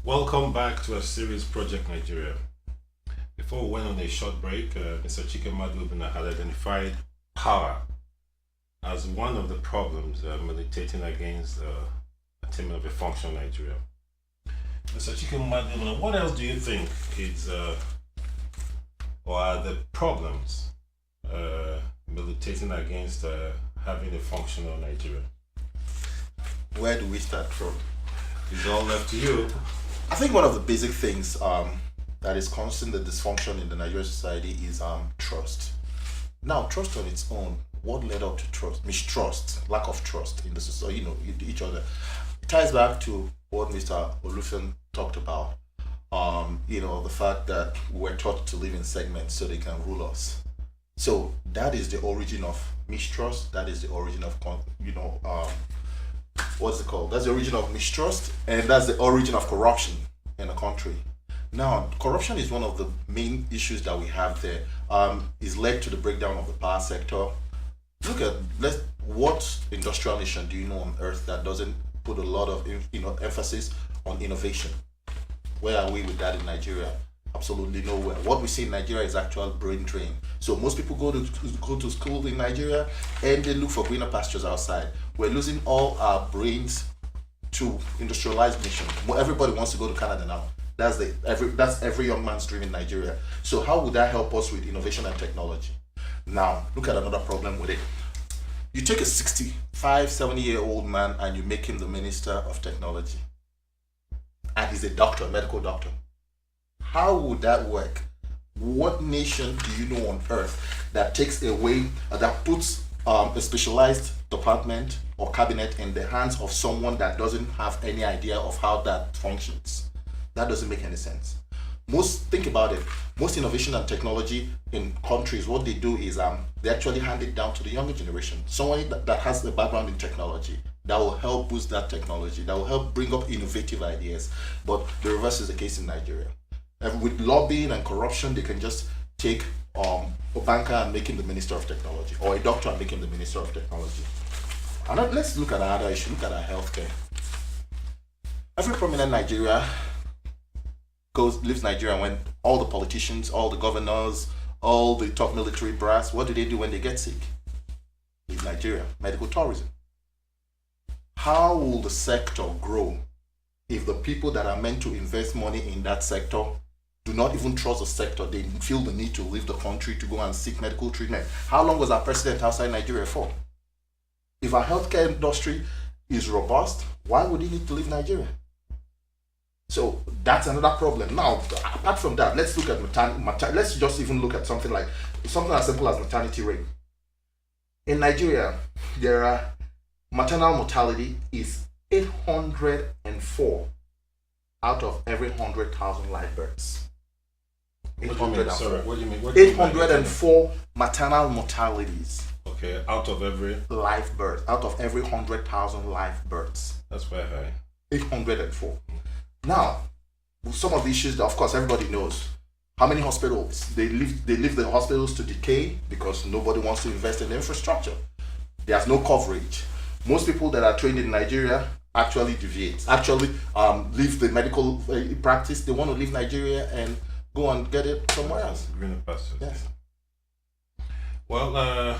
Welcome back to our series Project Nigeria. Before we went on a short break, Mr. Chikemadu had identified power as one of the problems militating against attainment of a functional Nigeria. Mr. Chikemadu, what else do you think is or are the problems militating against having a functional Nigeria? Where do we start from? It's all left to you. I think one of the basic things that is causing the dysfunction in the Nigerian society is trust. Now, trust on its own, what led up to trust? Mistrust, lack of trust in the society, each other. It ties back to what Mr. Olufsen talked about. The fact that we're taught to live in segments so they can rule us. So that is the origin of mistrust. That is the origin of what's it called? That's the origin of mistrust, and that's the origin of corruption in a country. Now, corruption is one of the main issues that we have there. Is led to the breakdown of the power sector. Look at what industrial nation do you know on earth that doesn't put a lot of emphasis on innovation? Where are we with that in Nigeria? Absolutely nowhere. What we see in Nigeria is actual brain drain. So most people go to school in Nigeria and they look for greener pastures outside. We're losing all our brains to industrialized nation. Everybody wants to go to Canada now. That's every young man's dream in Nigeria. So how would that help us with innovation and technology? Now, look at another problem with it. You take a 65, 70-year-old man and you make him the Minister of Technology. And he's a doctor, a medical doctor. How would that work? What nation do you know on earth that takes away, that puts a specialized department or cabinet in the hands of someone that doesn't have any idea of how that functions? That doesn't make any sense. Think about it. Most innovation and technology in countries, what they do is they actually hand it down to the younger generation. Someone that has a background in technology that will help boost that technology, that will help bring up innovative ideas. But the reverse is the case in Nigeria. And with lobbying and corruption, they can just take a banker and make him the Minister of Technology, or a doctor and make him the Minister of Technology. And now let's look at another issue. Look at our healthcare. Every prominent Nigeria leaves Nigeria when all the politicians, all the governors, all the top military brass, what do when they get sick? Leave Nigeria. Medical tourism. How will the sector grow if the people that are meant to invest money in that sector do not even trust the sector? They feel the need to leave the country to go and seek medical treatment. How long was our president outside Nigeria for? If our healthcare industry is robust, why would he need to leave Nigeria? So that's another problem. Now, apart from that, let's look at let's just even look at something as simple as maternity rate. In Nigeria, maternal mortality is 804 out of every 100,000 live births. What do you mean? 804 maternal mortalities. Okay, out of every live birth, out of every 100,000 live births. That's very high. 804. Now, some of the issues that, of course, everybody knows. How many hospitals? They leave the hospitals to decay because nobody wants to invest in infrastructure. There's no coverage. Most people that are trained in Nigeria actually deviate. Leave the medical practice. They want to leave Nigeria and go and get it somewhere else. Greener pastures. Yes. Well,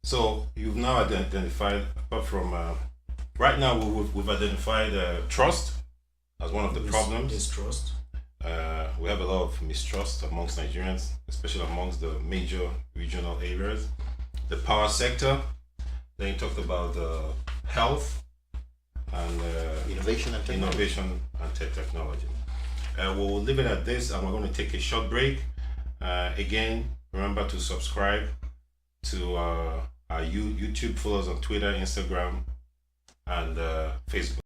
so you've now identified, apart from right now, we've identified trust as one of the problems. Distrust. We have a lot of mistrust amongst Nigerians, especially amongst the major regional areas. The power sector. Then you talked about health and innovation and technology. We'll leave it at this, and we're going to take a short break. Again, remember to subscribe to our YouTube, follow us on Twitter, Instagram, and Facebook.